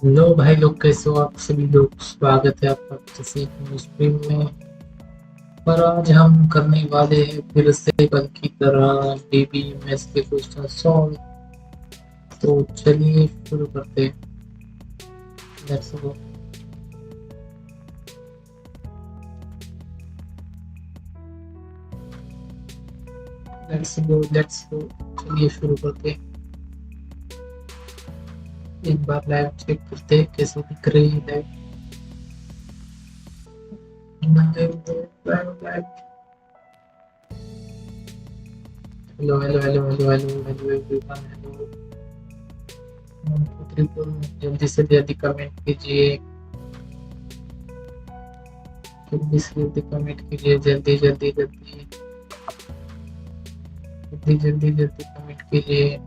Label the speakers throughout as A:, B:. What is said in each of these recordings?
A: लो भाई लोग, कैसे हो आप सभी लोग। स्वागत है आपका किसी एक न्यू स्ट्रीम में। पर आज हम करने वाले हैं फिर से कल की तरह डीबीएमएस के क्वेश्चन सॉल्व। तो चलिए शुरू करते हैं। Let's go. Let's go. चलिए शुरू करते हैं। एक बार लाइव चेक करते हैं कैसे दिख रही है live. Live. Hello hello hello hello hello hello everyone. Hello. जल्दी से जल्दी कमेंट कीजिए। जल्दी से जल्दी कमेंट कीजिए। जल्दी जल्दी जल्दी जल्दी जल्दी जल्दी कमेंट कीजिए।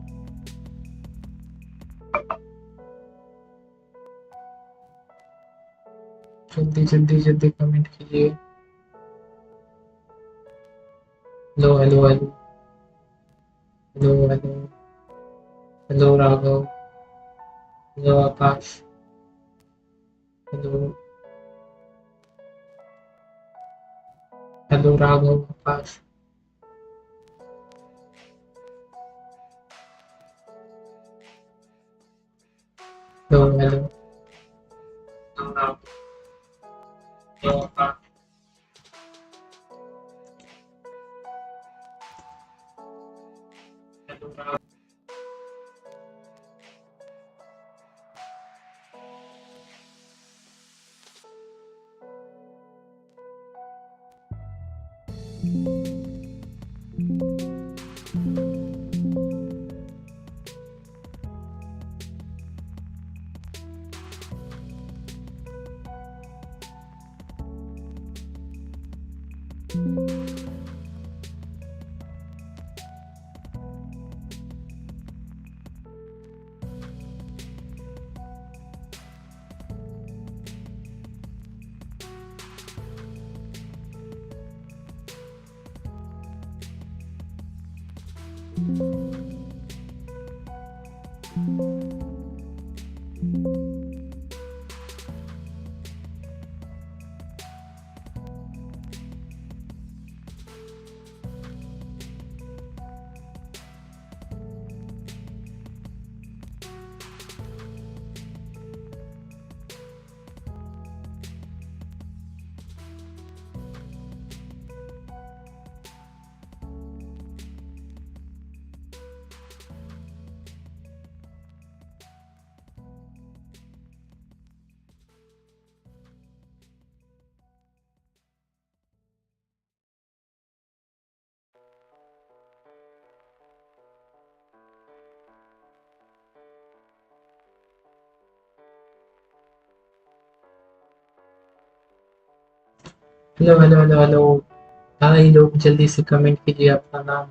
A: जल्दी जल्दी जल्दी कमेंट कीजिए। Hello hello hello hello hello hello Raghav. Hello Aakash. Hello hello Raghav Aakash. Hello hello hello Raghav. Hello Aakash. Hello Raghav. Hello hello hello hello भाई लोग, जल्दी से कमेंट कीजिए अपना नाम।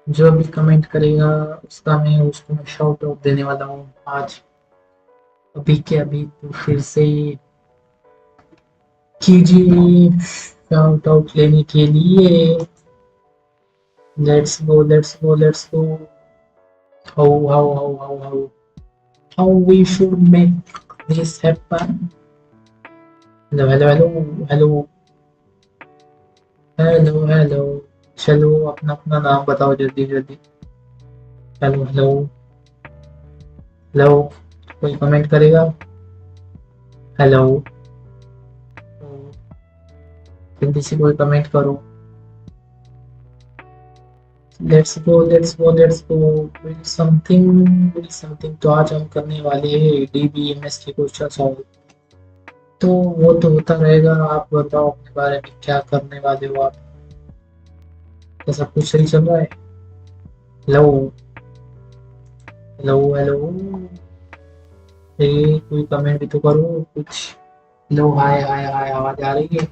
A: जो भी कमेंट करेगा उसको मैं शाउट आउट देने वाला हूँ आज। अभी के अभी तो फिर से कीजिए शाउट आउट लेने के लिए। Let's go. How we should make this happen. Hello hello hello hello hello hello. चलो अपना अपना नाम बताओ जल्दी जल्दी। Hello hello hello. कोई कमेंट करेगा? हेलो। जल्दी से कोई कमेंट करो। Let's go. विल समथिंग तो आज हम करने वाले हैं डीबीएमएस के क्वेश्चन सॉल्व। तो वो तो होता रहेगा। आप बताओ अपने बारे में, क्या करने वाले हो आप? क्या सब कुछ सही चल रहा है? Hello hello hello. कोई कमेंट भी तो करो कुछ। हेलो हाय हाय हाय, आवाज आ रही है?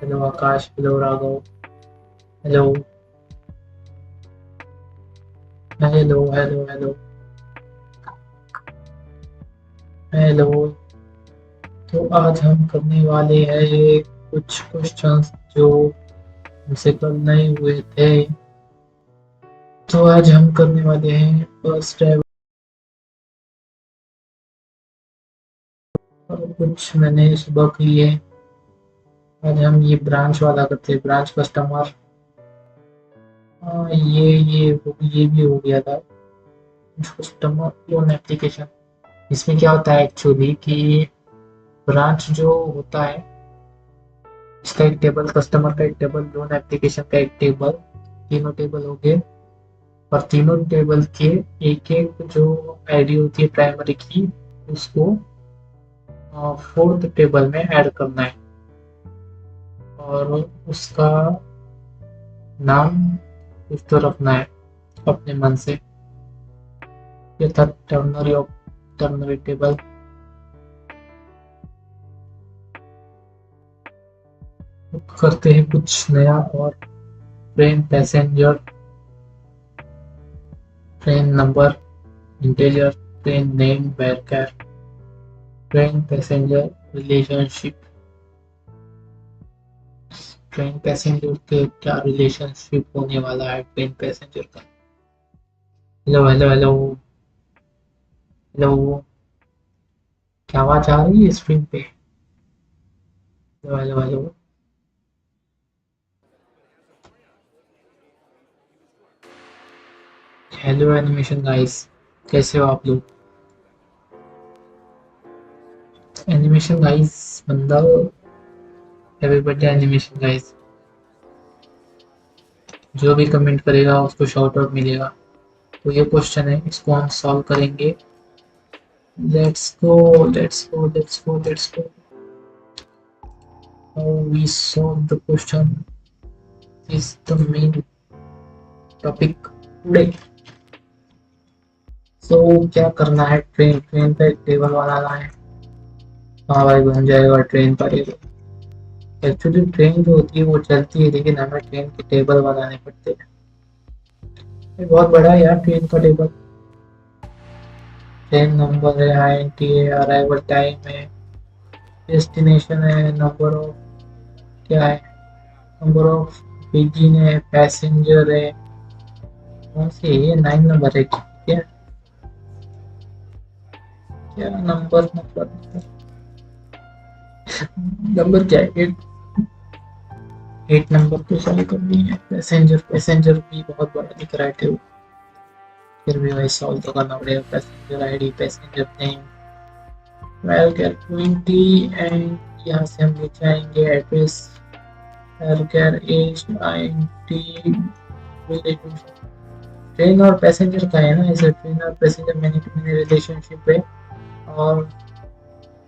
A: Hello Aakash. Hello Raghav. Hello hello hello hello hello. तो आज हम करने वाले हैं कुछ क्वेश्चंस जो हमसे कल नहीं हुए थे। तो आज हम करने वाले हैं फर्स्ट और कुछ मैंने सुबह की है। आज हम ये ब्रांच वाला करते हैं, ब्रांच कस्टमर। हाँ, ये भी हो गया था। कस्टमर लोन एप्लीकेशन, इसमें क्या होता है एक्चुअली कि ब्रांच जो होता है, इसका एक टेबल, कस्टमर का एक टेबल, लोन एप्लीकेशन का एक टेबल, तीनों टेबल हो गए। और तीनों टेबल के एक एक जो आईडी होती है प्राइमरी की, उसको फोर्थ टेबल में ऐड करना है। और उसका नाम कुछ तो रखना है अपने मन से। ये था टर्नरी ऑफ टर्नरी टेबल। करते हैं कुछ नया। और train passenger, train number integer, train name varchar, train passenger relationship. Train passenger के क्या रिलेशनशिप होने वाला है ट्रेन पैसेंजर का। हेलो हेलो हेलो हेलो, क्या आवाज आ रही है स्क्रीन पे? Hello hello hello. Hello animation guys, कैसे हो आप लोग? एनिमेशन गाइस बंदा, हैप्पी बर्थडे एनिमेशन गाइस। जो भी कमेंट करेगा उसको शाउट आउट मिलेगा। तो ये क्वेश्चन है, इसको हम सॉल्व करेंगे। Let's go let's go let's go let's go. How we solve the question is the main topic today. So क्या करना है, ट्रेन ट्रेन का एक टेबल बनाना है। हाँ भाई, बन जाएगा ट्रेन का टेबल। एक्चुअली ट्रेन जो होती है वो चलती है, लेकिन हमें ट्रेन के टेबल बनाने पड़ते हैं। ये बहुत बड़ा है यार ट्रेन का टेबल। ट्रेन नंबर है, आईएनटी है, अराइवल टाइम है, डेस्टिनेशन है, नंबर ऑफ क्या है, नंबर ऑफ बिगिन है, पैसेंजर है। कौन सी है ये? 9 नंबर है क्या? क्या नंबर मतलब नंबर क्या है? 8 नंबर तो सॉल्व करनी है। पैसेंजर पैसेंजर भी बहुत बड़ा दिख रहा है टेबल, फिर भी वही सॉल्व तो करना पड़ेगा। Passenger ID, passenger name, varchar 20 and यहाँ से हम नीचे आएंगे address, varchar age 90। Train और पैसेंजर का है ना, इसे ट्रेन और passenger many to many relationship है। और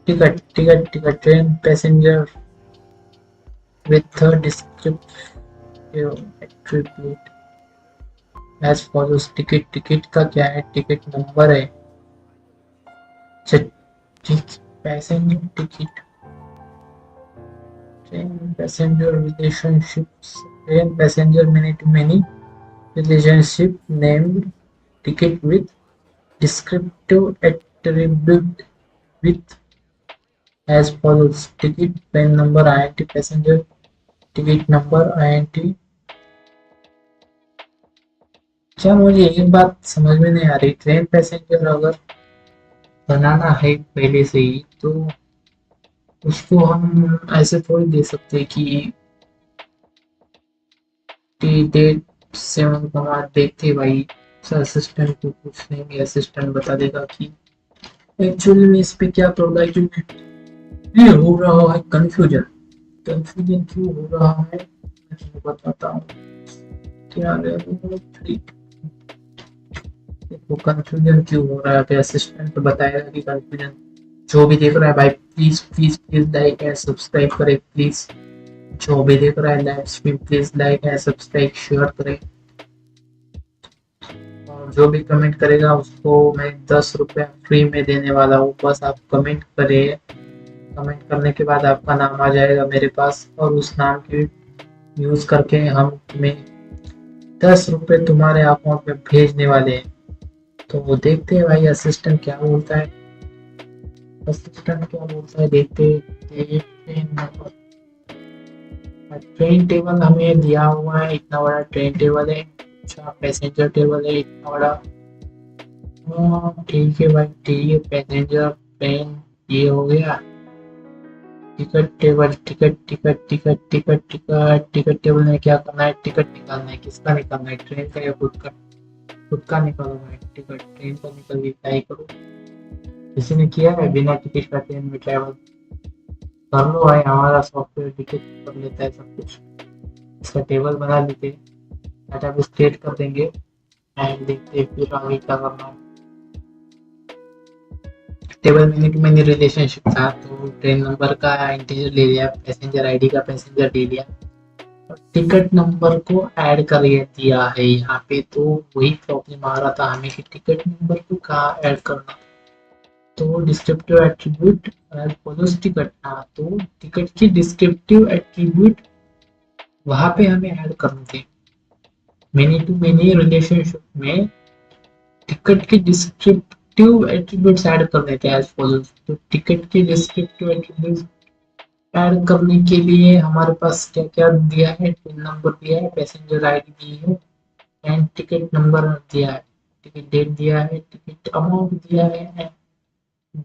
A: ticket ticket ticket, train passenger with descriptive attribute as follows. Ticket ticket का क्या है? टिकट नंबर है। Passenger ticket, train passenger relationships, train passenger many to many relationship name, ticket with descriptive attribute with as follows. Ticket pen number INT passenger, ticket number INT. क्या मुझे एक बात समझ में नहीं आ रही, ट्रेन पैसेंजर अगर बनाना है पहले से ही तो उसको हम ऐसे थोड़ी दे सकते कि डेट 7 देखते भाई। असिस्टेंट को पूछ लेंगे, असिस्टेंट बता देगा कि एक्चुअली में इस पे क्या प्रॉब्लम है। ये हो रहा है कंफ्यूजन। कंफ्यूजन क्यों हो रहा है मैं बताता हूँ। क्या देखो कंफ्यूजन क्यों हो रहा है, असिस्टेंट बताएगा कि कंफ्यूजन। जो भी देख रहा है भाई, please please please like and subscribe करे प्लीज। जो भी देख रहा है live stream, please like and subscribe share करे। और जो भी कमेंट करेगा उसको मैं 10 रुपये फ्री में देने वाला हूँ। बस आप कमेंट करिए, कमेंट करने के बाद आपका नाम आ जाएगा मेरे पास, और उस नाम की यूज करके हम तुम्हें 10 रुपये तुम्हारे अकाउंट में भेजने वाले हैं। तो वो देखते हैं भाई असिस्टेंट क्या बोलता है। असिस्टेंट क्या बोलता है देखते हैं। ट्रेन टेबल हमें दिया हुआ है, इतना बड़ा ट्रेन टेबल है। अच्छा, पैसेंजर टेबल है इतना बड़ा। हाँ ठीक है भाई, ठीक है। पैसेंजर ट्रेन ये हो गया। Ticket table, ticket ticket ticket ticket ticket ticket table में क्या करना है? टिकट निकालना है। किसका निकालना है? ट्रेन का या खुद का? खुद का निकालो भाई टिकट। ट्रेन का निकल के क्या ही करो? किसी ने किया है बिना टिकट का ट्रेन में ट्रैवल? कर लो भाई, हमारा सॉफ्टवेयर टिकट कर लेता है सब कुछ। इसका टेबल बना लेते हैं, डाटा भी क्रिएट कर देंगे एंड देखते हैं फिर आगे क्या करना है। टेबल मैंने रिलेशनशिप था तो ट्रेन नंबर का इंटीजर ले लिया, पैसेंजर आईडी का पैसेंजर ले लिया, और टिकट नंबर को ऐड कर दिया है यहाँ पे। तो वही प्रॉब्लम आ रहा था हमें कि टिकट नंबर को कहाँ ऐड करना। तो डिस्क्रिप्टिव एट्रीब्यूट फॉलोस टिकट, हाँ तो टिकट की डिस्क्रिप्टिव एट्रीब्यूट वहां पे हमें ऐड करने थे। मेनी टू मेनी रिलेशनशिप में टिकट के डिस्क्रिप्टिव एट्रीब्यूट्स ऐड कर देते हैं एज फॉलोज। तो टिकट के डिस्क्रिप्टिव एट्रीब्यूट्स ऐड करने के लिए हमारे पास क्या क्या दिया है? ट्रेन नंबर दिया है, पैसेंजर आईडी दी है एंड टिकट नंबर दिया है, टिकट डेट दिया है, टिकट अमाउंट दिया है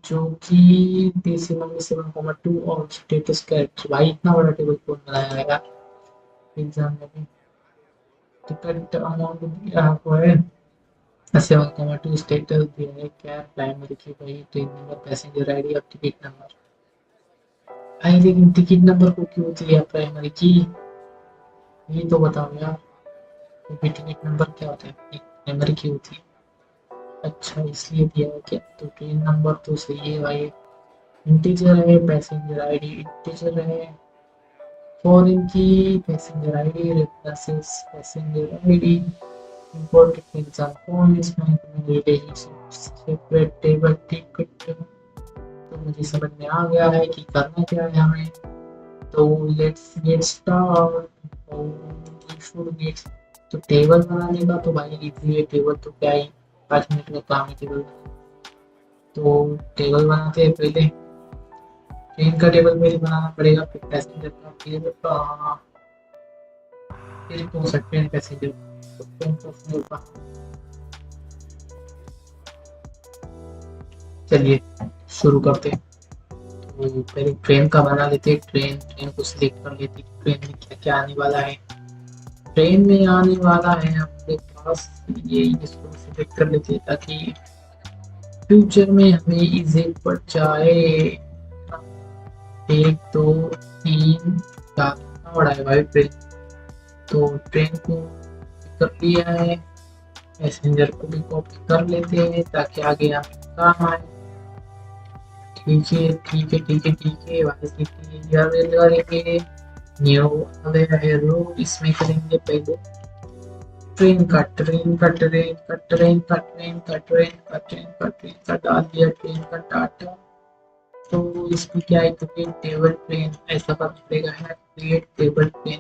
A: जो कि D7 7,2 और स्टेटस कैरेक्टर। भाई इतना बड़ा टेबल कौन बनाया है यार एग्जाम में? टिकट अमाउंट दिया हुआ है, 7,2 स्टेटस दिया है, क्या प्राइमरी की भाई ट्रेन नंबर, पैसेंजर आईडी और टिकट नंबर। भाई लेकिन टिकट नंबर को क्यों दिया प्राइमरी की? ये तो बताओ यार। टिकट नंबर क्या होता है? प्राइमरी की होती है? अच्छा इसलिए दिया है क्या? तो ट्रेन नंबर तो सही है भाई, इंटीजर है, पैसेंजर आईडी इंटीजर है, फॉरेन की passenger ID references passenger ID important example इसमें रिलेशनशिप सेपरेट टेबल टिकट। तो मुझे समझ में आ गया है कि करना क्या है हमें। तो let's get start. Should get, तो टेबल बनाने का तो भाई इजी है, टेबल तो क्या ही 5 मिनट का काम है टेबल। तो टेबल बनाते हैं पहले, ट्रेन का टेबल पहले बनाना पड़ेगा, फिर पैसेंजर का, फिर कौन सा ट्रेन पैसेंजर का। चलिए शुरू करते हैं। तो पहले ट्रेन का बना लेते हैं। ट्रेन ट्रेन को सिलेक्ट कर लेते हैं। ट्रेन में क्या क्या आने वाला है? ट्रेन में आने वाला है अपने पास ये, इसको सिलेक्ट कर लेते हैं ताकि फ्यूचर में हमें इजी पड़ जाए। 1 2 3 4 बड़ा है भाई ट्रेन। तो ट्रेन को कर लिया है, पैसेंजर को भी कॉपी कर लेते हैं ताकि आगे हमें काम आए। ठीक है ठीक है ठीक है ठीक है भाई, करेंगे न्यू गया है रो, इसमें करेंगे पहले ट्रेन का ट्रेन का ट्रेन का ट्रेन का ट्रेन का ट्रेन का ट्रेन का ट्रेन का डाल दिया ट्रेन का डाटा। तो इसमें क्या है? क्रिएट टेबल ट्रेन ऐसा करना पड़ेगा है, create table train,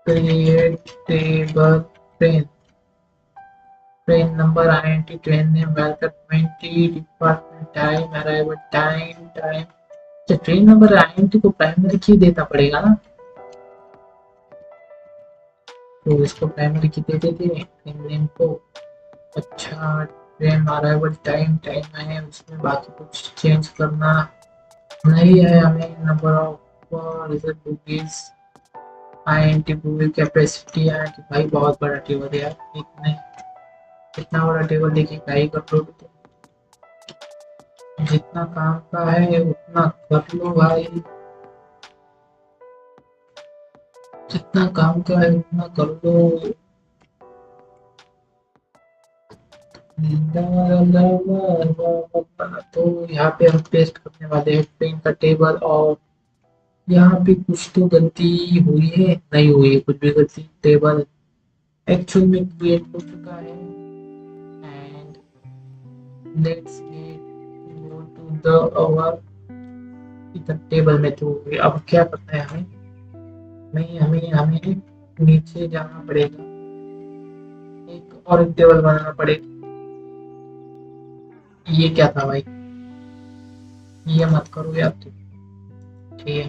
A: create table train, train number INT, train name welcome 20, department time arrival time time. अच्छा ट्रेन नंबर INT को प्राइमरी की देना पड़ेगा ना, तो इसको प्राइमरी की दे देते हैं ट्रेन नेम को। अच्छा ट्रेन अराइवल टाइम टाइम है, उसमें बाकी कुछ चेंज करना नहीं है हमें। Number of result bookies INT booking capacity है कि भाई बहुत बड़ा टेबल है यार, इतने इतना बड़ा टेबल देखिए क्या ही कर लोगे? तो जितना काम का है उतना कर लो भाई, जितना काम का है उतना कर लो। तो यहाँ पे हम पेस्ट करने वाले हैं ट्रेन का टेबल, और यहाँ पे कुछ तो गलती हुई है, नहीं हुई है कुछ भी गलती, टेबल एक्चुअल में क्रिएट हो चुका है। And let's go to the our इधर टेबल में। तो अब क्या करना है हमें? नहीं हमें हमें नीचे जाना पड़ेगा, एक और एक टेबल बनाना पड़ेगा। ये क्या था भाई? ये मत करो यार तुम। ठीक है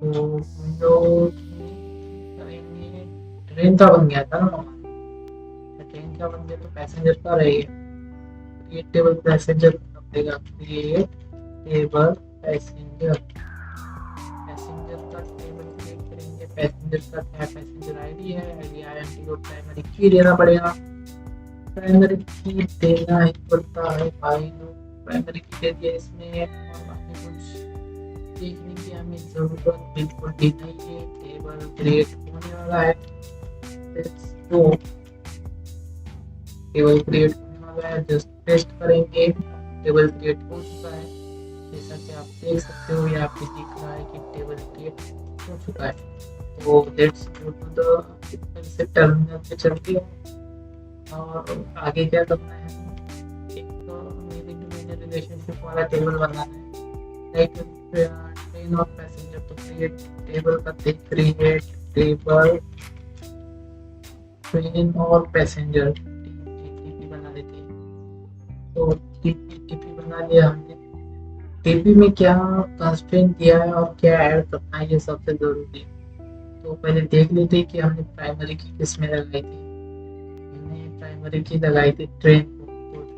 A: तो विंडो करेंगे, ट्रेन का बन गया था ना, ट्रेन का बन गया तो पैसेंजर का रहेगा। क्रिएट टेबल पैसेंजर करना पड़ेगा, क्रिएट टेबल पैसेंजर पैसेंजर का टेबल क्रिएट करेंगे। पैसेंजर का क्या पैसेंजर आईडी है, आईडी आईएनटी को प्राइमरी की देना पड़ेगा। प्राइमरी की देना ही पड़ता है भाई लोग, प्राइमरी की दे दिया इसमें। और बाकी कुछ देखने की हमें जरूरत बिल्कुल भी नहीं है, टेबल क्रिएट होने वाला है। तो टेबल क्रिएट होने वाला है, जस्ट टेस्ट करेंगे। टेबल क्रिएट हो चुका है, जैसा कि आप देख सकते हो, यहाँ पे दिख रहा है कि टेबल क्रिएट हो चुका है। तो लेट्स गो टू द से टर्मिनल पे चलते हैं और आगे क्या करना है। एक तो मेरे रिलेशनशिप वाला टेबल बनाना है, लाइक ट्रेन और पैसेंजर। तो क्रिएट टेबल का क्रिएट टेबल ट्रेन और पैसेंजर टीपी बना लेते हैं। तो टीपी बना लिया हमने। टीपी में क्या कंस्ट्रेंट दिया है और क्या ऐड करना है, ये सबसे जरूरी है। तो पहले देख लेते हैं कि हमने प्राइमरी की किस में लगाई थी। हमने प्राइमरी की लगाई थी ट्रेन को, तो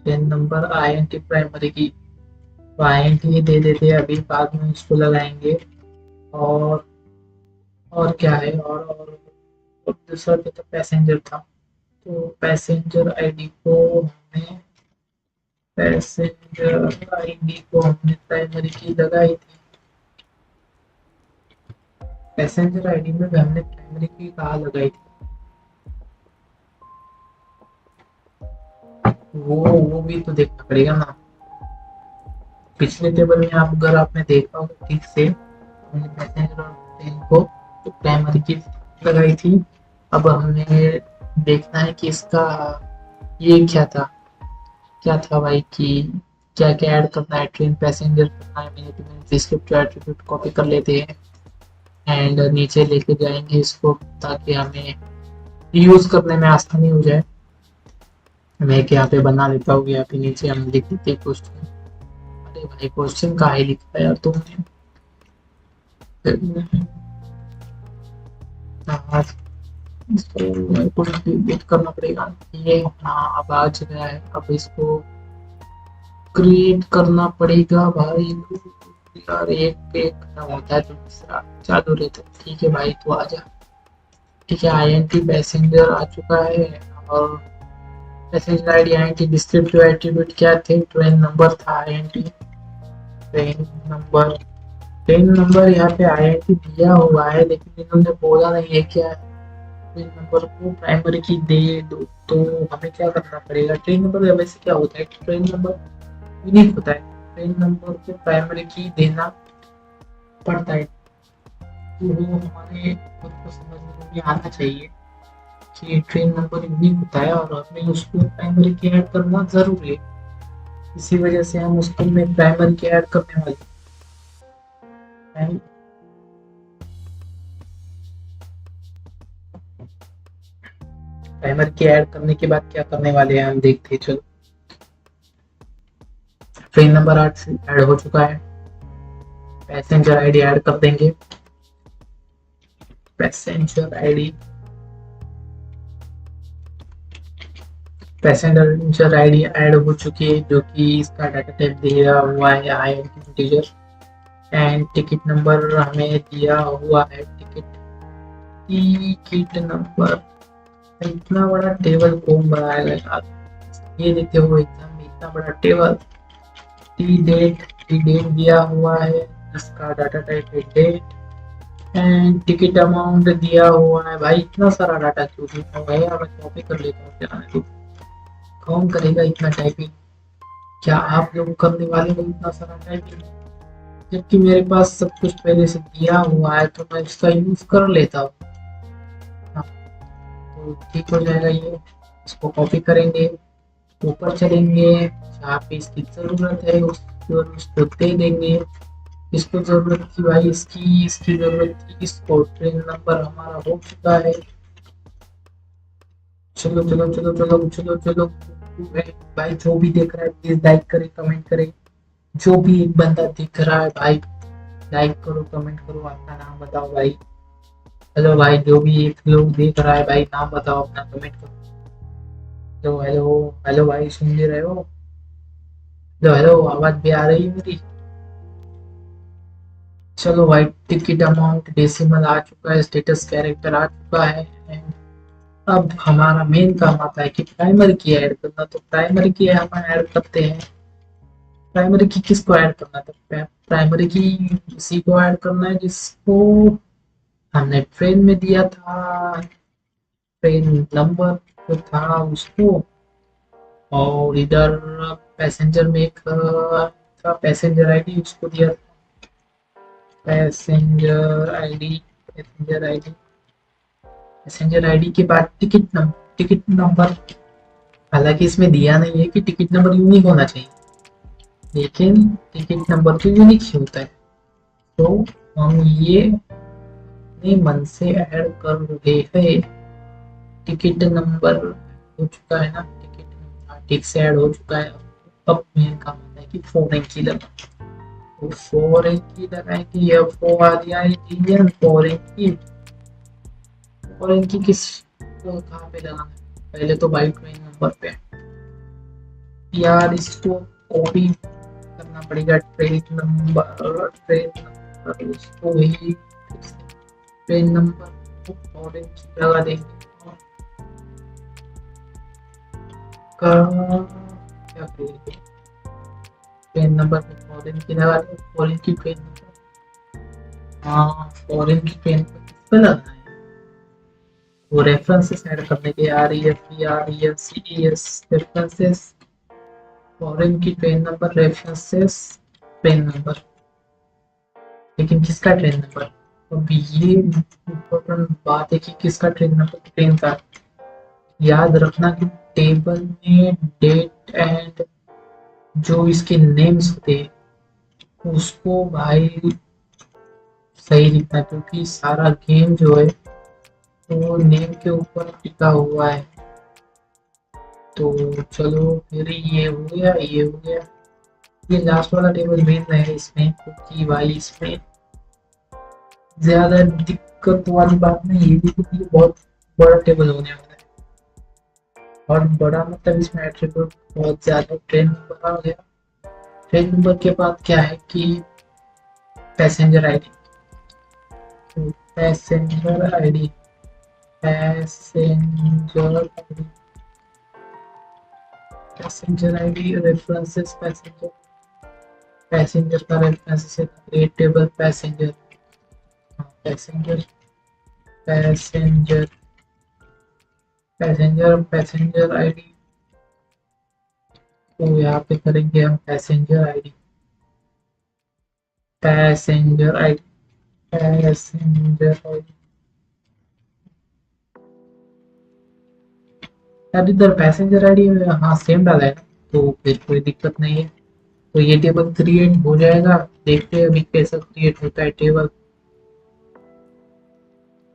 A: ट्रेन नंबर आईएनटी प्राइमरी की, तो आईएनटी दे देते हैं, अभी बाद में उसको लगाएंगे। और क्या है, और दूसरा भी तो पैसेंजर था। तो पैसेंजर आईडी को हमने प्राइमरी की लगाई थी। पैसेंजर आईडी में भी हमने प्राइमरी की कहाँ लगाई थी, वो भी तो देखना पड़ेगा ना। पिछले टेबल में आप अगर आपने देखा हो ठीक से, हमने पैसेंजर और ट्रेन को तो प्राइमरी की लगाई थी। अब हमें देखना है कि इसका ये क्या था भाई, कि क्या क्या ऐड करना है। ट्रेन पैसेंजर करना है, मैंने स्क्रिप्ट एट्रीब्यूट कॉपी कर लेते हैं एंड नीचे लेके जाएंगे इसको, ताकि हमें यूज करने में आसानी हो जाए। मैं यहाँ पे बना लेता हूँ, यहाँ पे नीचे हम लिख देते हैं क्वेश्चन। अरे भाई क्वेश्चन का ही लिखा है यार तुमने। इसको कुछ वेट करना पड़ेगा। ये हाँ अब आ गया है, अब इसको क्रिएट करना पड़ेगा भाई यार। एक एक होता है तो दूसरा चालू रहता है। ठीक है भाई तो आ जा। ठीक है, आईएनटी पैसेंजर आ चुका है और passenger ID INT descriptive attribute क्या थे, ट्रेन नंबर था आईएनटी ट्रेन नंबर यहाँ पे आईएनटी दिया हुआ है, लेकिन इन्होंने बोला नहीं है क्या है। ट्रेन नंबर को प्राइमरी की दे दो, तो हमें क्या करना पड़ेगा। ट्रेन नंबर वैसे क्या होता है, ट्रेन नंबर यूनिक होता है, ट्रेन नंबर को प्राइमरी की देना पड़ता है। तो वो हमारे खुद को समझने में आना चाहिए कि ट्रेन नंबर यूनिक होता है और हमें उसको प्राइमरी की ऐड करना जरूरी है। इसी वजह से हम उसको में प्राइमरी की ऐड करने वाले हैं। प्राइमरी की ऐड करने के बाद क्या करने वाले हैं हम देखते हैं। चलो, ट्रेन नंबर 8 ऐड हो चुका है। पैसेंजर आईडी ऐड कर देंगे। पैसेंजर आईडी ऐड हो चुकी है, जो कि इसका डाटा टाइप दिया हुआ है INT integer. And ticket number हमें दिया हुआ है टिकट नंबर। इतना बड़ा टेबल कौन बनाएगा यार, ये देखते हो एग्जाम में इतना बड़ा टेबल। टी डेट दिया हुआ है, इसका डाटा टाइप है डेट। एंड टिकट अमाउंट दिया हुआ है। भाई इतना सारा डाटा क्यों दिया हुआ है यार, मैं कॉपी कर लेता हूँ। क्या कौन करेगा इतना टाइपिंग, क्या आप लोग करने वाले हो इतना सारा टाइपिंग, जबकि मेरे पास सब कुछ पहले से दिया हुआ है, तो मैं इसका यूज कर लेता हूँ। तो ठीक हो जाएगा ये। इसको कॉपी करेंगे, ऊपर चलेंगे, जहाँ पे इसकी जरूरत है उसको दे देंगे। इसको जरूरत थी भाई, इसकी जरूरत थी इसको। ट्रेन नंबर हमारा हो चुका है। चलो चलो चलो चलो चलो चलो भाई, जो भी देख रहा है प्लीज लाइक करे, कमेंट करे। जो भी एक बंदा दिख रहा है भाई, लाइक करो, कमेंट करो, अपना नाम बताओ भाई। हेलो भाई, जो भी एक लोग देख रहा है भाई, नाम बताओ अपना, कमेंट करो। हेलो हेलो हेलो भाई, सुन ले रहे हो? हेलो हेलो, आवाज भी आ रही है मेरी? चलो भाई, टिकट अमाउंट डेसिमल आ चुका है, स्टेटस कैरेक्टर आ चुका है। अब हमारा मेन काम आता है कि प्राइमरी की ऐड करना। तो प्राइमरी की हम ऐड करते हैं। प्राइमरी की किसको ऐड करना था? प्राइमरी की उसी को ऐड करना है जिसको हमने ट्रेन में दिया था। ट्रेन नंबर जो था उसको। और इधर पैसेंजर में एक था, पैसेंजर आईडी उसको दिया था। Passenger ID, passenger ID, passenger ID के बाद टिकट नंबर। हालांकि इसमें दिया नहीं है कि टिकट नंबर यूनिक होना चाहिए, लेकिन टिकट नंबर तो यूनिक ही होता है। तो हम ये अपने मन से ऐड कर रहे हैं। टिकट नंबर हो चुका है ना? टिकट नंबर ठीक से ऐड हो चुका है। अब मेन काम होता है कि फॉरेन की लगा। तो फॉरेन की लगाएंगे, या FOREIGN फॉरेन की। फॉरेन की किस कहाँ पे लगाना है? पहले तो बाई ट्रेन नंबर पे यार इसको कॉपी करना पड़ेगा। ट्रेन नंबर उसको ही, ट्रेन नंबर को फॉरेन की लगा देंगे। का क्या करेंगे? ट्रेन नंबर पे फॉरेन की लगा दो, फॉरेन की ट्रेन नंबर। हाँ, फॉरेन की ट्रेन पर किस पे लगाना है? वो रेफरेंसेस ऐड करने के, REF, CES रेफरेंसेस। फॉरेन की train number references, train number. लेकिन किसका ट्रेन नंबर? अब ये इम्पोर्टेंट बात है कि किसका ट्रेन नंबर, ट्रेन का। याद रखना कि टेबल में डेट एंड जो इसके नेम्स होते हैं उसको भाई सही लिखना, क्योंकि सारा गेम जो है वो नेम के ऊपर टिका हुआ है। तो चलो फिर ये हो गया, ये हो गया। ये लास्ट वाला टेबल मेन है इसमें, क्योंकि भाई इसमें ज्यादा दिक्कत वाली बात नहीं है, क्योंकि ये बहुत बड़ा टेबल होने वाला है। और बड़ा मतलब इसमें एट्रीब्यूट बहुत ज्यादा। ट्रेन नंबर आ गया। ट्रेन नंबर के बाद क्या है कि पैसेंजर आईडी। तो passenger ID, passenger ID, passenger ID references. Passenger, passenger का रेफरेंस है create table passenger. Passenger, passenger, passenger, passenger ID. तो यहाँ पे करेंगे हम passenger ID, passenger ID, passenger ID. यार इधर पैसेंजर आईडी हाँ सेम डाला है ना, तो फिर कोई दिक्कत नहीं है। तो ये टेबल क्रिएट हो जाएगा। देखते हैं अभी कैसा क्रिएट होता है टेबल।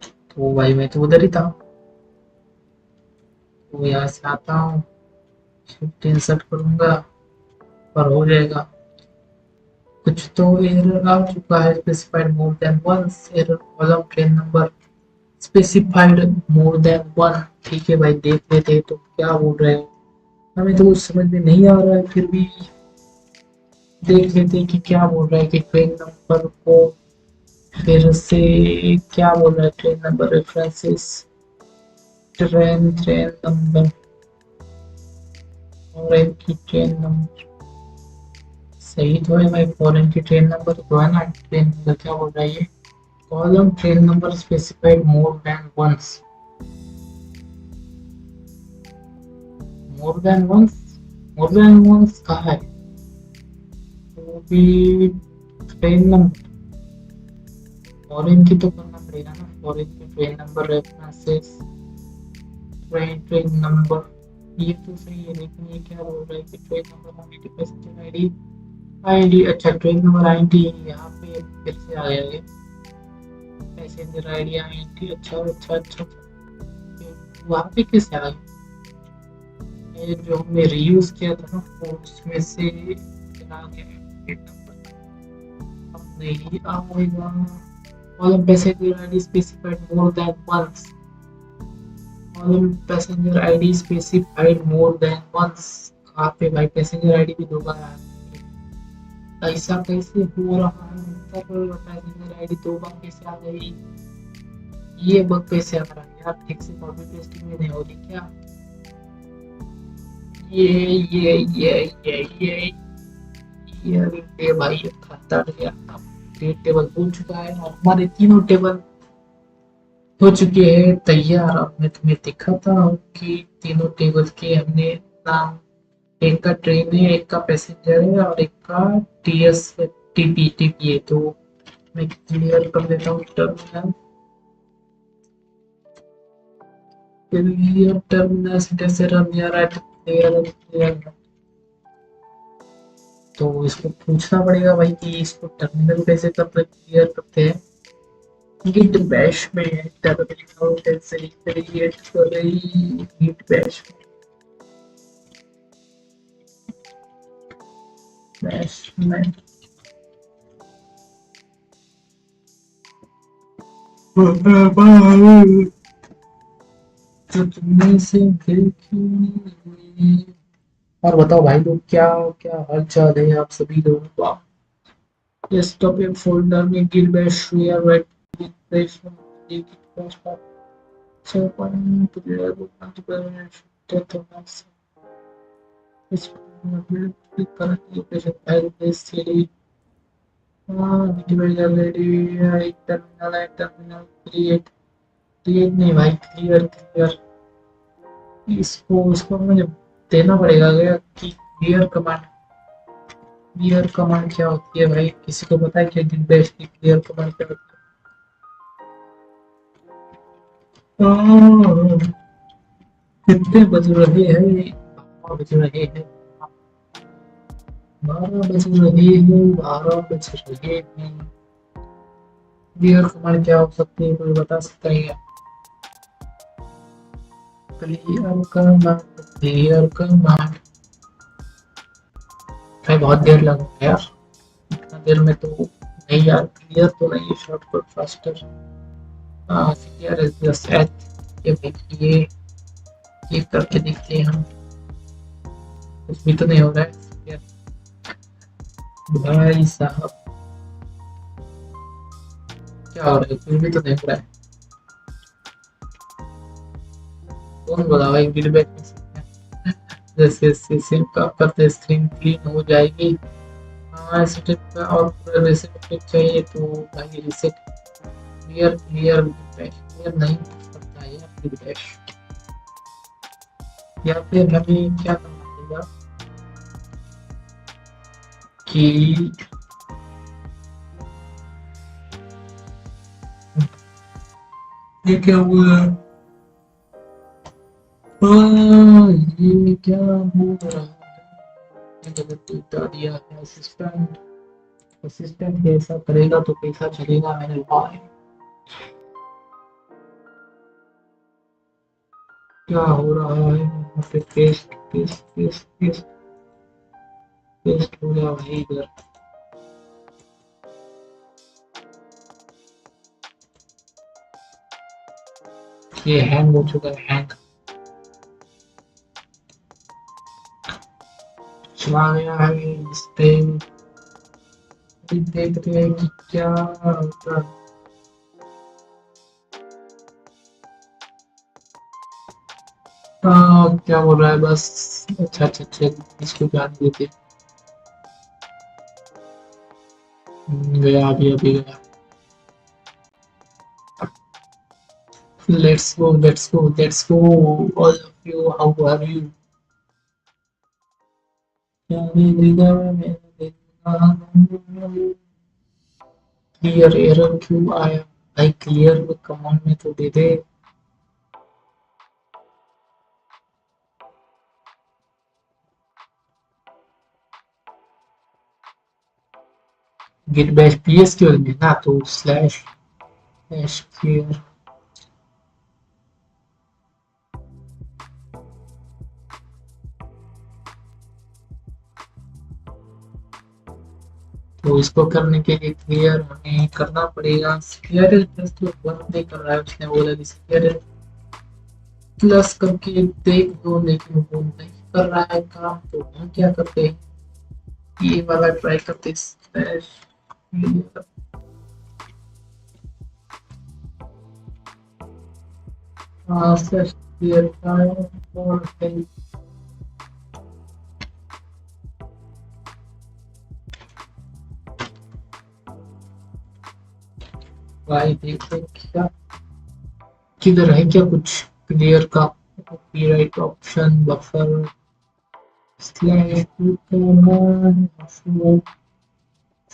A: तो भाई मैं तो उधर ही था। तो यहाँ से आता हूँ, शिफ्ट इंसर्ट करूंगा और हो जाएगा। कुछ तो एरर आ चुका है, specified more than once error column train number specified more than one. ठीक है भाई, देख लेते हैं तो क्या बोल रहे हो। हमें तो कुछ समझ में नहीं आ रहा है, फिर भी देख लेते हैं कि क्या बोल रहा है। कि ट्रेन नंबर को फिर से क्या बोल रहा है? Train number references, train number और की ट्रेन नंबर सही तो है भाई। फॉरेन की ट्रेन नंबर तो है ना? ट्रेन नंबर क्या बोल रहा है ये? Column train number specified more than once. More than once, more than once कहाँ है? तो भी ट्रेन नंबर फॉरेन की तो करना पड़ेगा ना। फॉरेन की train number references, train number. ये तो सही है, लेकिन ये क्या बोल रहा है कि train number ID, passenger ID, ID. अच्छा, ट्रेन नंबर आईडी यहाँ पे फिर से आ गया ये। पैसेंजर आईडी आईडी, अच्छा अच्छा अच्छा। वहाँ पे कैसे आ गया? ये जो हमने रीयूज किया था ना, वो उसमें से चला गया ट्रेन नंबर। अब नहीं आएगा। Column passenger ID specified more than once, column passenger ID specified more than once. कहाँ पे भाई? पैसेंजर आईडी भी दोबारा है। ऐसा कैसे हो रहा है? पैसेंजर आईडी 2 बार कैसे आ गई? ये बग कैसे आ रहा है यार? ठीक से कॉपी पेस्टिंग में नहीं हो रही क्या? ये ये ये ये ये भाई ये खाता गया। अब ये टेबल हो चुका है और हमारे तीनों टेबल हो चुके हैं तैयार। अब मैं तुम्हें दिखाता हूँ कि तीनों टेबल के हमने नाम, एक का ट्रेन है, एक का पैसेंजर है और एक का टीएस टीपी है। तो मैं क्लियर कर देता हूँ टर्मिनल। क्लियर टर्मिनल से रन यार है क्लियर क्लियर। तो इसको पूछना पड़ेगा भाई कि इसको टर्मिनल कैसे करते क्लियर करते हैं। गिट बैश में टर्मिनल कैसे क्रिएट करें? गिट बैश में जो तुमने से देखी। और बताओ भाई लोग, क्या क्या हाल चाल है आप सभी लोगों का? डेस्कटॉप या फोल्डर में git bash share right click press git bash पर 6.0 इस क्लिक करें location file place CD. Video already एक टर्मिनल है, टर्मिनल क्रिएट क्रिएट नहीं भाई, क्लियर क्लियर। इसको इसको मुझे देना पड़ेगा क्या कि क्लियर कमांड? क्लियर कमांड क्या होती है भाई? किसी को पता है क्या गिट बैश की क्लियर कमांड क्या होती है? कितने बज रहे हैं? 12 बज रहे हैं। 12 बज रहे हैं, 12 बज रहे हैं। क्लियर कमांड क्या हो सकती है, कोई बता सकता है क्या? Clear command, clear command. भाई बहुत देर लगा यार, इतना देर में तो नहीं यार। क्लियर तो नहीं है, shortcut faster. Clear is just H. ये देखिए, ये करके देखते हैं हम। कुछ भी तो नहीं हो रहा है भाई साहब। क्या हो रहा है? कुछ भी तो नहीं हो रहा है। कौन बोला भाई फीडबैक में सकते हैं? जैसे सिम का करते स्क्रीन क्लीन हो जाएगी। हाँ सेटअप का और पूरा रिसेट चाहिए तो भाई रिसेट। क्लियर क्लियर क्लियर नहीं करता है यार फीडबैक। या फिर हमें क्या करना पड़ेगा कि ये क्या हुआ? ये क्या हो रहा है? गलत डेटा दिया है असिस्टेंट। असिस्टेंट ऐसा करेगा तो कैसा चलेगा मेरे भाई? क्या हो रहा है यहाँ पे? Paste paste paste paste paste हो गया भाई इधर। ये हैंग हो चुका है, हैंग चला गया है इस पे। देख रहे हैं कि क्या होता है। क्या बोल रहा है बस? अच्छा अच्छा अच्छा, इसको जान देते। गया अभी अभी गया। Let's go, let's go, let's go. All of you, how are you? Clear error क्यों आया भाई? क्लियर कमांड में तो दे दे। गिट बैश पीएस क्यों में ना, तो स्लैश स्लैश क्लियर। तो इसको करने के लिए क्लियर हमें करना पड़ेगा। क्लियर प्लस तो वर्क नहीं कर रहा है, उसने बोला क्लियर प्लस करके देख दो, लेकिन वो नहीं कर रहा है काम। तो हम क्या करते हैं? ये वाला ट्राई करते स्लैश स्लैश क्लियर और भाई देखो क्या किधर है क्या कुछ क्लियर का copyright option buffer slash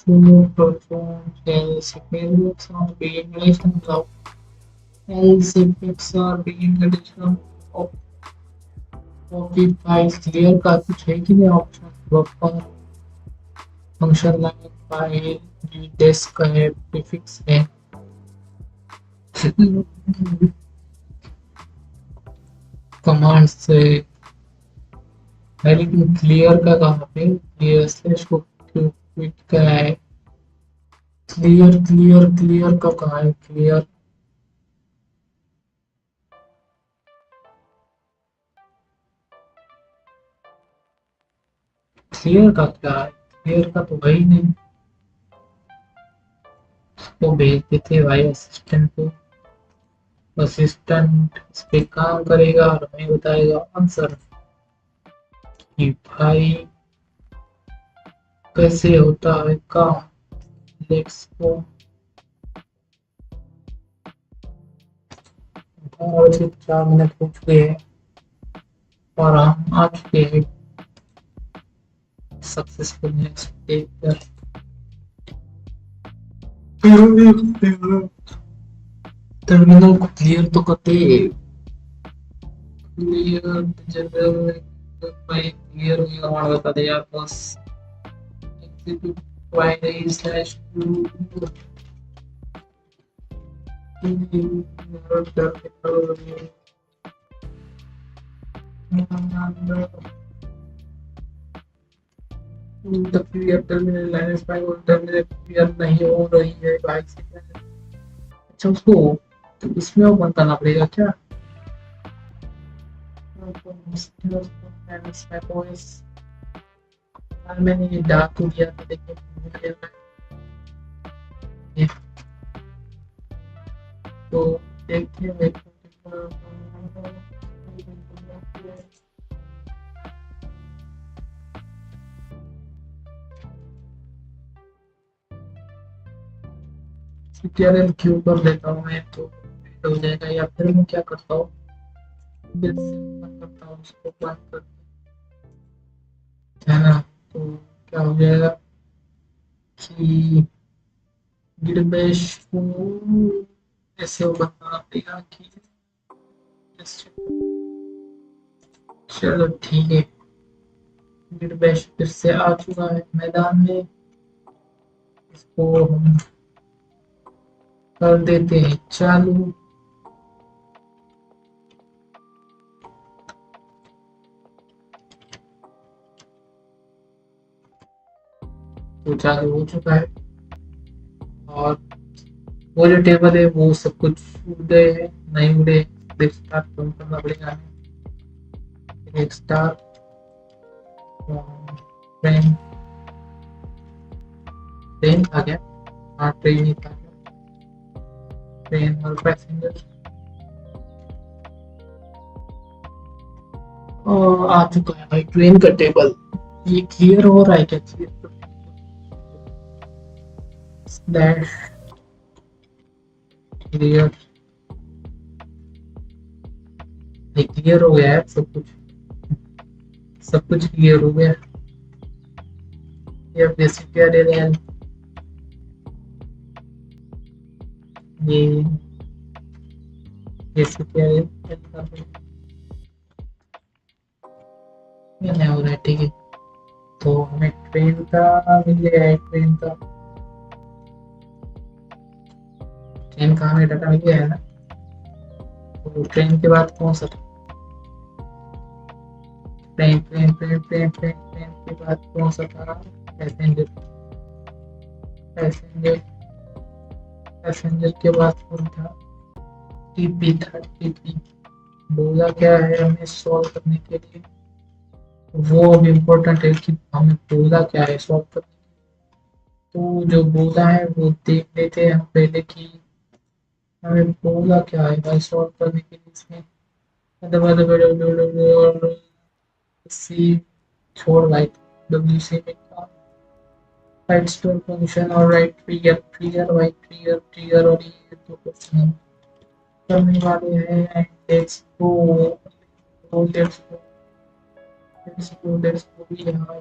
A: full perform else effects are being additional of else effects are being additional of copy files clear का कुछ है कि नहीं option buffer function line file desk है प्रीफिक्स है कमांड से है लेकिन क्लियर का कहाँ पे क्लियर स्लैश को क्विट का है क्लियर क्लियर क्लियर का कहाँ है क्लियर क्लियर का क्या है क्लियर का तो वही नहीं वो भेज देते भाई असिस्टेंट को असिस्टेंट इस पे काम करेगा और हमें बताएगा आंसर कि भाई कैसे होता है काम लेट्स को 4 मिनट हो चुके हैं और हम आ चुके हैं सक्सेसफुल नेक्स्ट पेज पर टर्मिनल को क्लियर तो करते क्लियर जनरल भाई क्लियर हो गया हमारा बता दे यार बस execute binary slash clear terminal line file और टर्मिनल क्लियर नहीं हो रही है भाई से अच्छा उसको तो इसमें वो बंद करना पड़ेगा क्या मैंने ये डाक को दिया था देखिए तो देखते हैं ट्यूटोरियल क्यों कर लेता हूँ मैं तो हो जाएगा या फिर मैं क्या करता हूँ करता हूँ उसको बंद कर है ना तो क्या हो जाएगा कि गिरबेश को ऐसे वो बताना पड़ेगा कि चलो ठीक है गिरबेश फिर से आ चुका है मैदान में इसको हम कर देते हैं चालू तो चालू हो चुका है और वो जो टेबल है वो सब कुछ उड़ गए हैं नहीं उड़े स्टार्ट करना पड़ेगा एक स्टार ट्रेन ट्रेन आ गया हाँ ट्रेन ही था ट्रेन और पैसेंजर और आ चुका है भाई ट्रेन का टेबल ये क्लियर हो रहा है क्या क्लियर क्लियर क्लियर हो गया है सब कुछ क्लियर हो गया ये बेसिक क्या दे रहे हैं ये बेसिक क्या है नहीं हो रहा है ठीक है तो हमें ट्रेन का मिल गया है ट्रेन का हमें डाटा मिल गया है ना तो ट्रेन के बाद कौन सा train train train train train train के बाद कौन सा था पैसेंजर पैसेंजर पैसेंजर के बाद कौन था टीपी था टीपी बोला क्या है हमें सॉल्व करने के लिए वो अब इम्पोर्टेंट है कि हमें बोला क्या है सॉल्व कर। तो जो बोला है वो देख लेते हैं हम पहले कि हमें बोला क्या है भाई सॉल्व करने के लिए इसमें। सी छोड़ भाई डब्ल्यू सी में का राइट स्टोर फंक्शन और राइट ट्रिगर ट्रिगर भाई ट्रिगर ट्रिगर और ये दो क्वेश्चन करने वाले हैं एंड लेट्स गो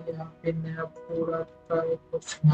A: यहाँ पे नया पूरा का एक question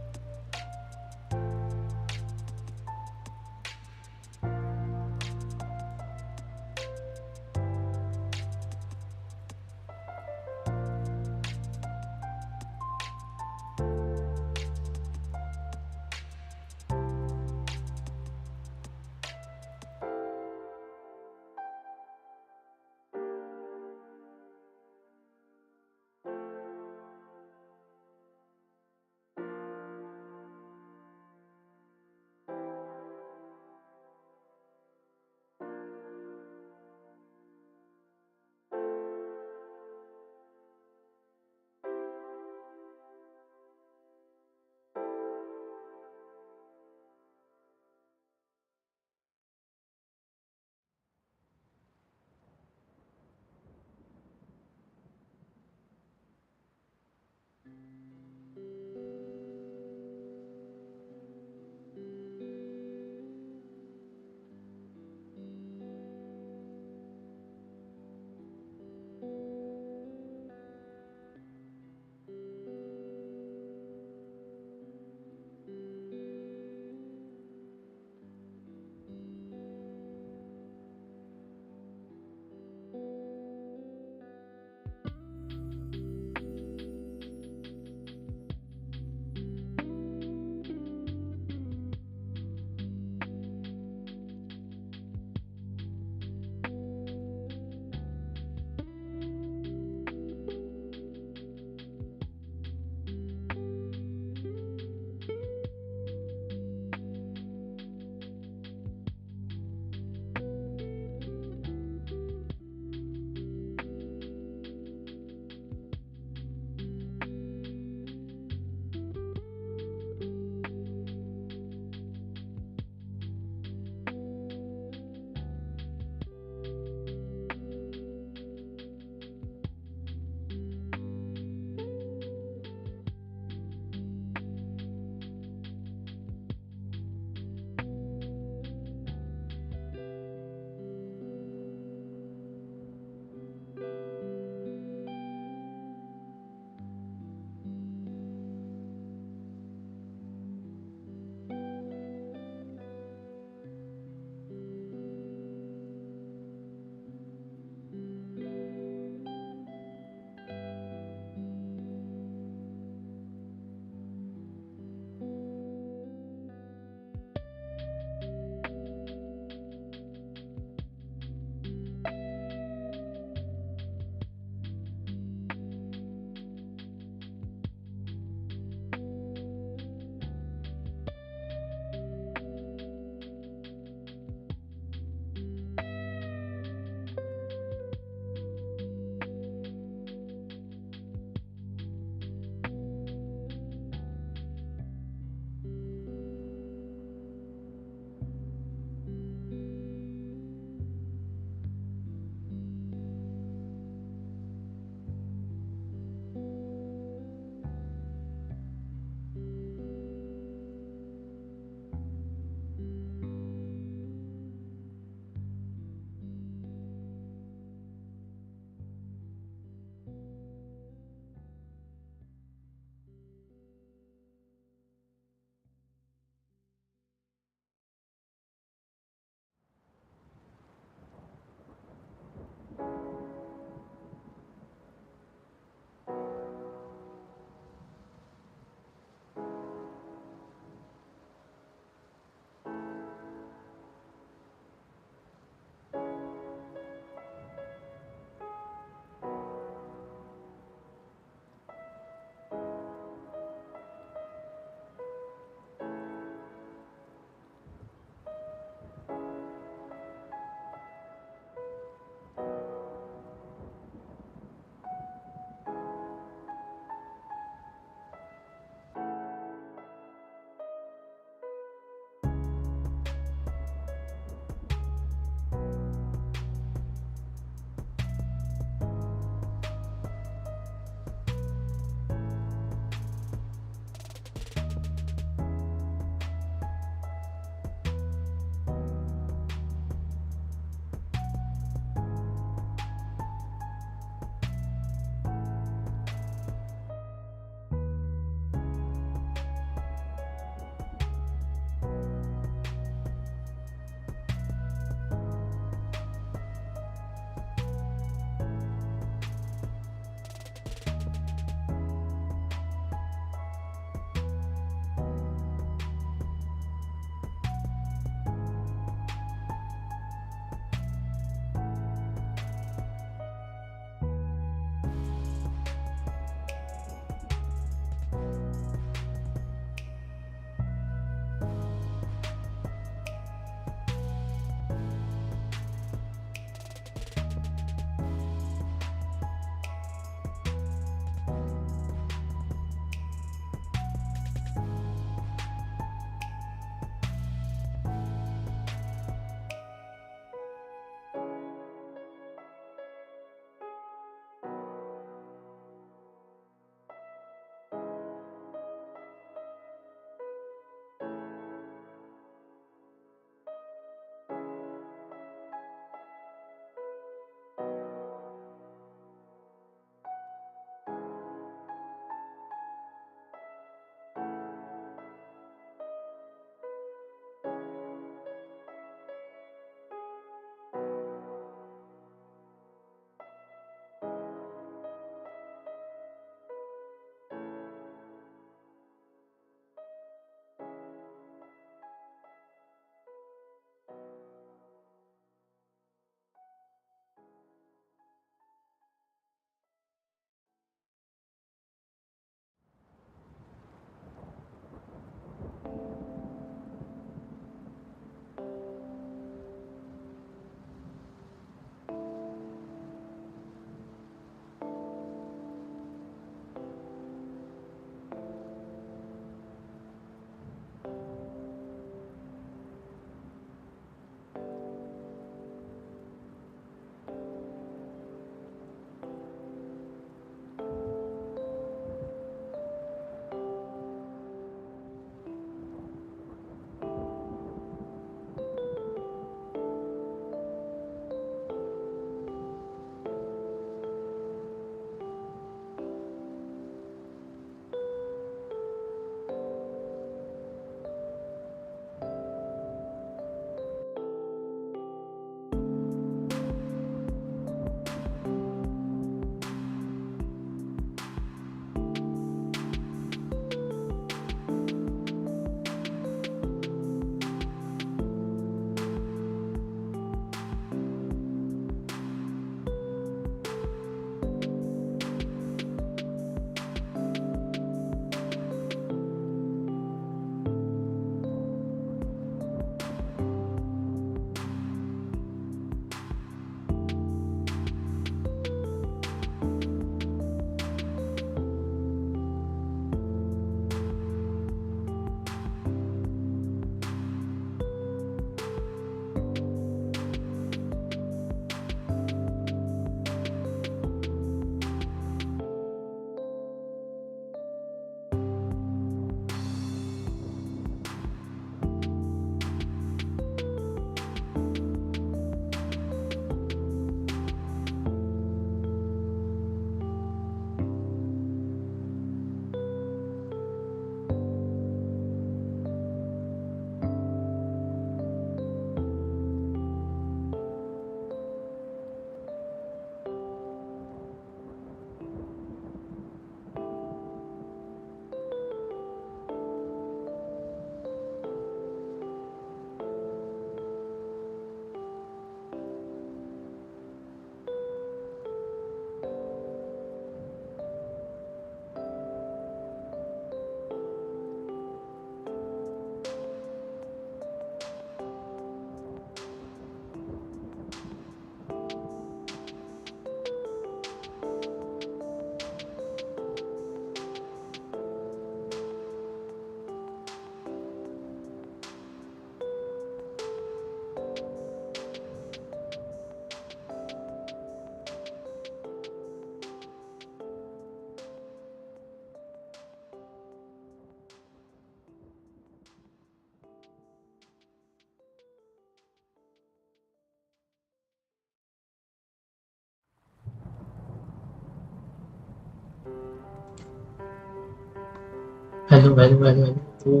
A: hello hello hello hello.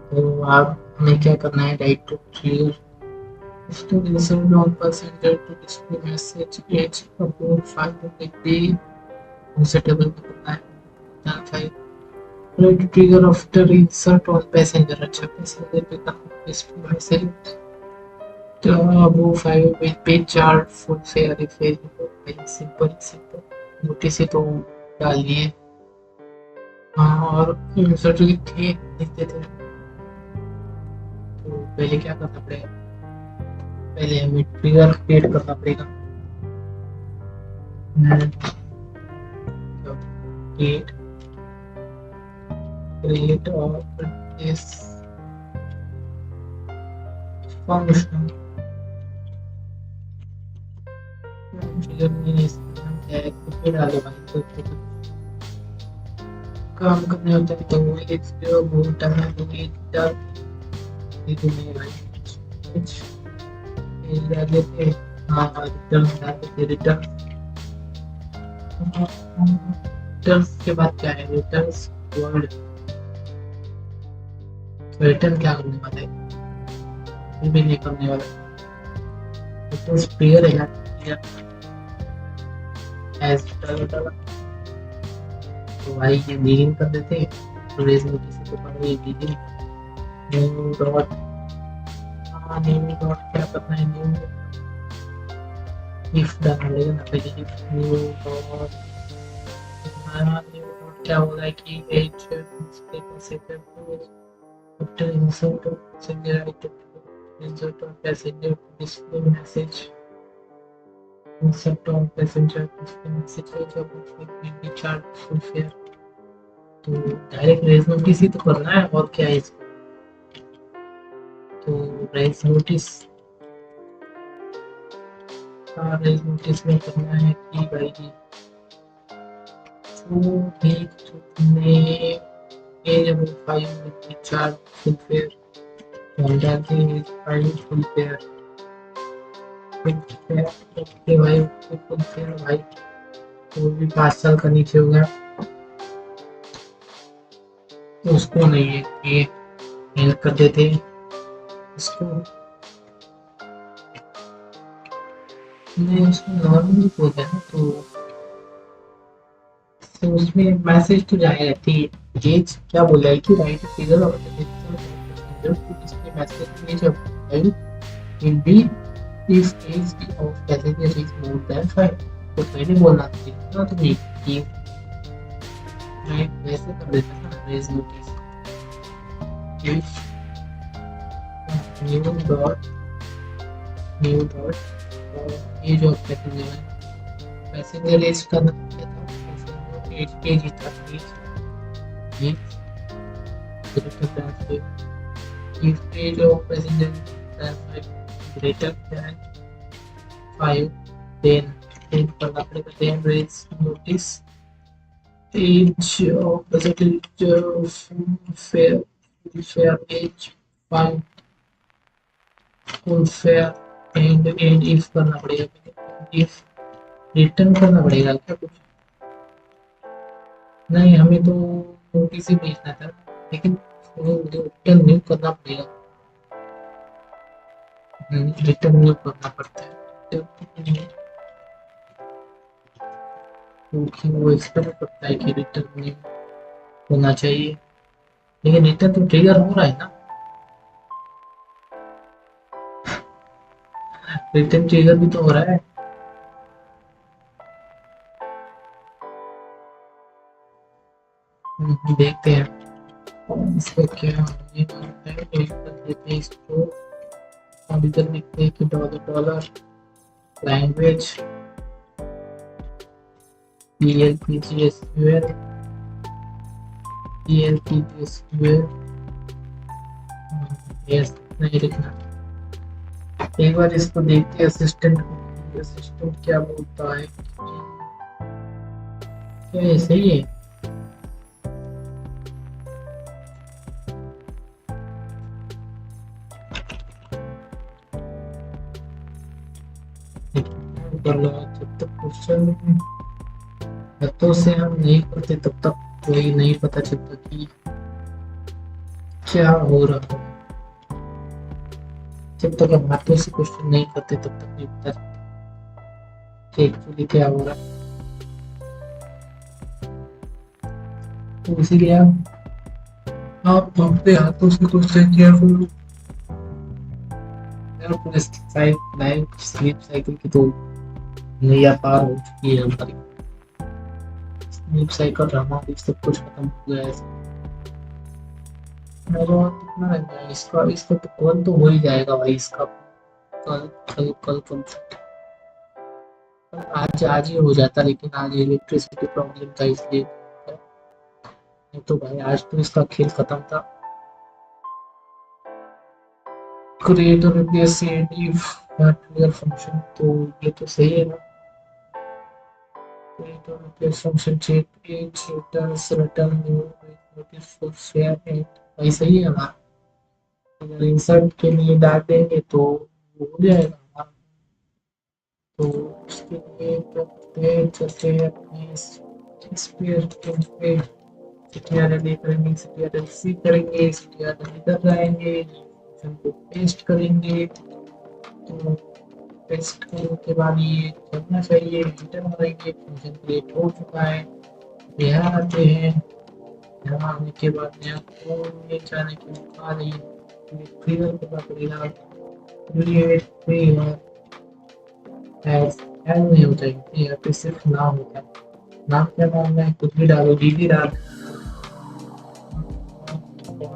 A: तो आपने क्या करना है, write to clear listen on passenger to display message age about 5 उसे टेबल पे करना है। हाँ, 5 right trigger after insert on passenger. अच्छा, पैसेंजर पे करना डिस्प्ले मैसेज। तो वो 5 पेज चार्ट फुल से अरे फेसबुक सिंपल सिंपल नोटिस तो डाल दिए। हाँ, और सर्टिफिकेट थे लिख देते हैं। तो पहले क्या करना पड़ेगा, पहले हमें ट्रिगर क्रिएट करना पड़ेगा। create of this function figure में इसमें हम टैग पे डाले भाई तो काम करने होता है तो वो एक जो बोलता है वो एक डाल ये नहीं भाई कुछ ये डाल देते हाँ रिटर्न डाल देते रिटर्न रिटर्न के बाद क्या है रिटर्न वर्ड रिटर्न क्या करने वाला है कुछ भी नहीं करने वाला रिटर्न पेयर है यार एज डाला तो भाई ये रीडिंग कर देते तो रेज में किसी को पढ़ रही reading new dot new dot क्या करना है न्यू इफ डालना पड़ेगा ना पहले न्यू डॉट क्या हो रहा है कि एज से after insert of passenger item insert of passenger display message insert of passenger display message जब भी चार्ज फुल फेयर तो डायरेक्ट रेज नोटिस ही तो करना है और क्या है इसको तो रेज नोटिस में करना है कि भाई तो एक तुमने जब फाइल में चार्ज फुल फेयर हम डालते हैं फाइल फुल फेयर ओके भाई फुल फेयर भाई तो भी 5 साल का नीचे होगा तो उसको नहीं है ये हेल्प कर देते इसको नहीं उसको नॉर्मली बोलते हैं तो उसमें मैसेज तो जाएगा ठीक एज क्या बोला है कि write figure of display message age of file will be if age of passenger is more than 5 तो पहले बोलना था तो नहीं कि मैं वैसे कर देता ना raise notice if new dot age of passenger age करना था एज था if age of passenger is greater than 5 then करना पड़ेगा then raise notice age of passenger fair age 5 full fair and if करना पड़ेगा if return करना पड़ेगा क्या कुछ नहीं हमें तो नोटिस ही भेजना था लेकिन रिटर्न न्यू करना पड़ेगा रिटर्न न्यू करना पड़ता है क्योंकि वो एक्सपेक्ट करता है कि रिटर्न न्यू होना चाहिए लेकिन रिटर्न तो ट्रिगर हो रहा है ना रिटर्न ट्रिगर भी तो हो रहा है देखते हैं इसको क्या ये करते हैं कर देते हैं इसको अब इधर लिखते हैं कि डॉलर लैंग्वेज ELPGSQL यस नहीं लिखना एक बार इसको देखते हैं असिस्टेंट क्या बोलता है क्या ये सही है जब तक क्वेश्चन हाथों से हम नहीं करते तब तक कोई नहीं पता चलता कि क्या हो रहा है जब तक हम हाथों से क्वेश्चन नहीं करते तब तक नहीं पता चलता कि एक्चुअली क्या हो रहा है तो इसीलिए आप अपने हाथों से क्वेश्चन किया करो लाइफ स्लीप साइकिल की तो नैया पार हो चुकी है हमारी स्लीप साइकिल हमारी सब कुछ खत्म हो गया है कितना है इसका तो कल तो हो ही जाएगा भाई इसका कल आज ही हो जाता लेकिन आज इलेक्ट्रिसिटी प्रॉब्लम था इसलिए नहीं तो भाई आज तो इसका खेल खत्म था। क्रिएट और रिप्लेस इफ क्लियर फंक्शन, तो ये तो सही है ना। क्रिएट और replace function check age return new notice for share at, भाई सही है ना। अगर इंसर्ट के लिए डाल देंगे तो वो हो जाएगा हमारा। तो उसके लिए क्या करते हैं, चलते हैं अपने स्पेयर पे, ctrl करेंगे, ctrl सी करेंगे, ctrl इधर जाएंगे, फंक्शन को पेस्ट करेंगे। तो पेस्ट करने के बाद ये चलना चाहिए, एंटर मारेंगे, फंक्शन क्रिएट हो चुका है। यहाँ आते हैं, यहाँ आने के बाद यहाँ कोड जाने के बाद ये क्लियर करना पड़ेगा। क्रिएट फ्री है, एज नहीं होता है यहाँ पे, सिर्फ नाम होता है। नाम क्या डालना है, कुछ भी डालो, डीडी डाल, क्या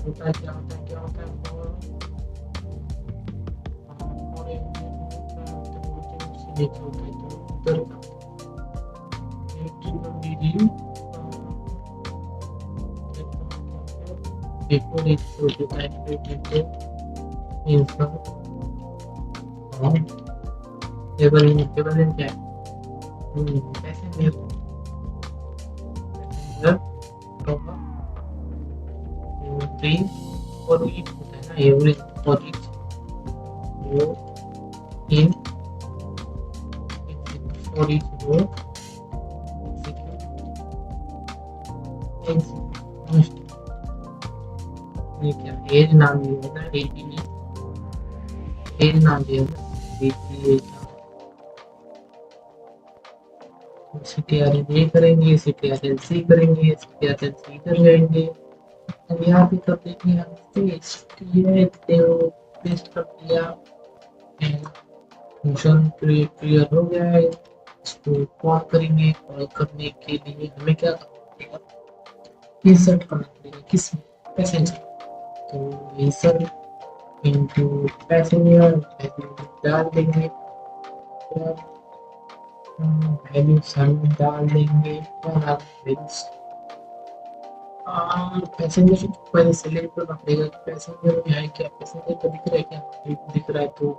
A: होता है, क्या होता है, क्या होता है, before it prototype insert table इन क्या है, पैसेंजर ट्री और ईच होता है ना, एवरेज और ईच रो इन और ईच रो ये क्या एज नाम दिया था, एज नाम दिया था, ctrl A करेंगे, ctrl C करेंगे, ctrl C कर जाएंगे। अब यहाँ पे कर देंगे हम पेस्ट, ये पेस्ट कर दिया, फंक्शन क्लियर हो गया है। इसको कॉल करेंगे, कॉल करने के लिए हमें क्या करना पड़ेगा, इंसर्ट करना पड़ेगा, किस पैसेंजर, तो इंसर्ट इनटू पैसेंजर डाल देंगे, वैल्यू सन डाल देंगे, और पैसेंजर को पहले सेलेक्ट करना पड़ेगा कि पैसेंजर में है क्या, पैसेंजर तो दिख रहा है क्या, दिख रहा है, तो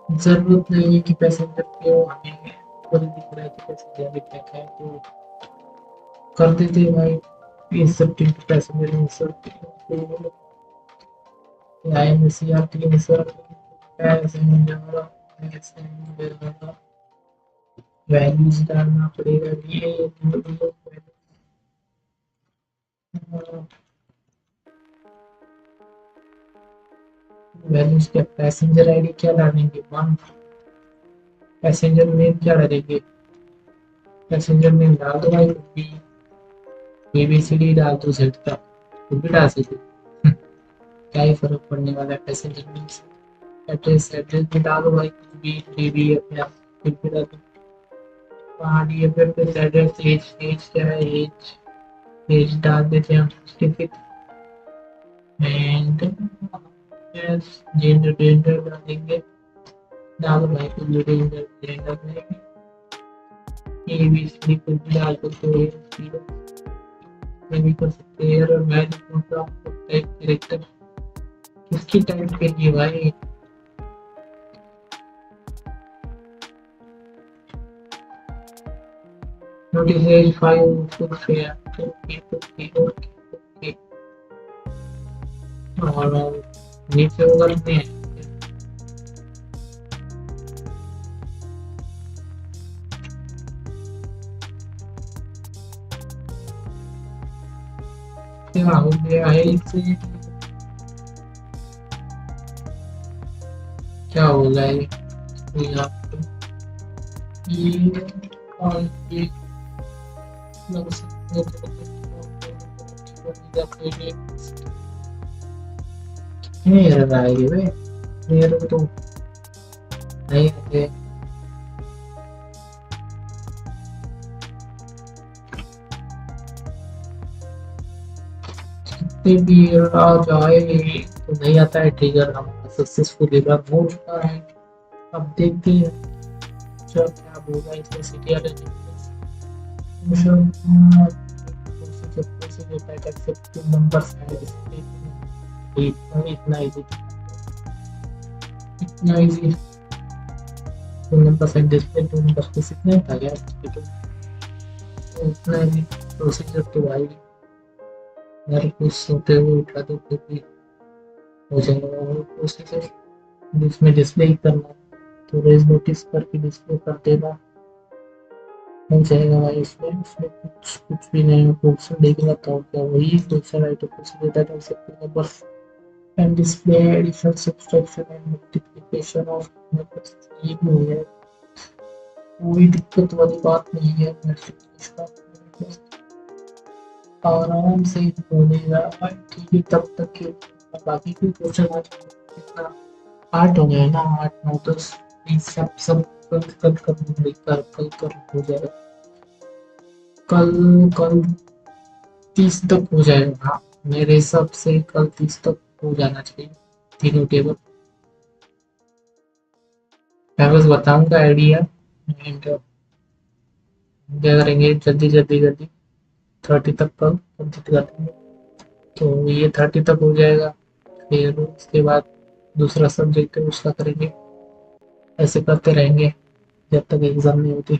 A: जरूरत नहीं है कि पैसेंजर पे हमें ऊपर दिख रहा है कि पैसेंजर भी क्या है, तो कर देते हैं भाई insert into passenger, insert IMCRT insert passenger, values डालना पड़ेगा, ये वैल्यूज क्या, पैसेंजर आईडी क्या डालेंगे, वन, पैसेंजर नेम क्या डालेंगे, पैसेंजर नेम डाल दो भाई, बी ABCD डाल दो, जेड तक कुछ भी डाल सकते क्या ही फर्क पड़ने वाला है, पैसेंजर नेम से। एड्रेस भी डालो भाई, कुछ भी DBF या कुछ भी डाल दो, हाँ DBF पे एड्रेस, एज क्या है, एज डाल देते हैं हम 65 एंड जेंडर डालेंगे, डालो भाई कुछ भी जेंडर में ABCD कुछ भी डाल सकते हो, भी कर सकते हैं। और वैल्यू का टाइप कैरेक्टर किसकी टाइप करिए भाई, नोटिस एज 5 6 है, ओके और नीचे होगा में क्या हो गया है, इसे क्या होगा ये यहाँ पे, ये और ये लग सकते हैं, नहीं रहा है ये भाई, मेरे को तो नहीं है, जितने भी आ जाए तो नहीं आता है ट्रिगर, हमारा सक्सेसफुली रन हो चुका है। अब देखते हैं क्या क्या होगा इसमें। सीटीआर इतना इजी, इतना इजी। 2% डिस्प्ले 2% इतना ही था यार, तो इतना इजी प्रोसीजर तो भाई यार, कुछ सोते हुए उठा दो फिर भी हो जाएगा वो प्रोसीजर। इसमें डिस्प्ले ही करना, तो रेज नोटिस करके डिस्प्ले कर देना, हो जाएगा भाई। इसमें इसमें कुछ भी नहीं है। क्वेश्चन देखेगा तो क्या वही क्वेश्चन राइटर क्वेश्चन देता है सबके numbers and display addition subtraction and multiplication of numbers, ये भी है, कोई दिक्कत वाली बात नहीं है। आराम से बोलेगा भाई, ठीक है तब तक के। बाकी कोई क्वेश्चन आज इतना 8 हो गया ना, 8 9 10, सब सब कल कल कल हो जाएगा। कल कल 30 तक हो जाएगा, हाँ मेरे हिसाब से कल 30 तक हो जाना चाहिए तीनों टेबल। मैं बस बताऊंगा आइडिया एंड क्या करेंगे जल्दी जल्दी जल्दी 30 तक कल कंप्लीट कर देंगे। तो ये 30 तक हो जाएगा, फिर उसके बाद दूसरा सब्जेक्ट है उसका करेंगे। ऐसे करते रहेंगे जब तक एग्जाम नहीं होती।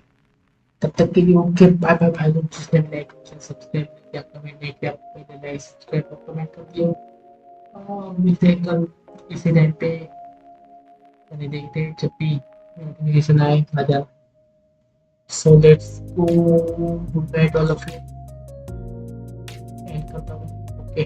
A: तब तक के लिए ओके बाय बाय भाई लोग। जिसने लाइक सब्सक्राइब नहीं किया, कमेंट नहीं किया, पहले लाइक सब्सक्राइब और कमेंट कर दियो। मिलते हैं कल इसी टाइम पे, यानी देखते हैं जब भी नोटिफिकेशन आए आ जाए। So let's go, good night all of you, and करता हूँ ओके।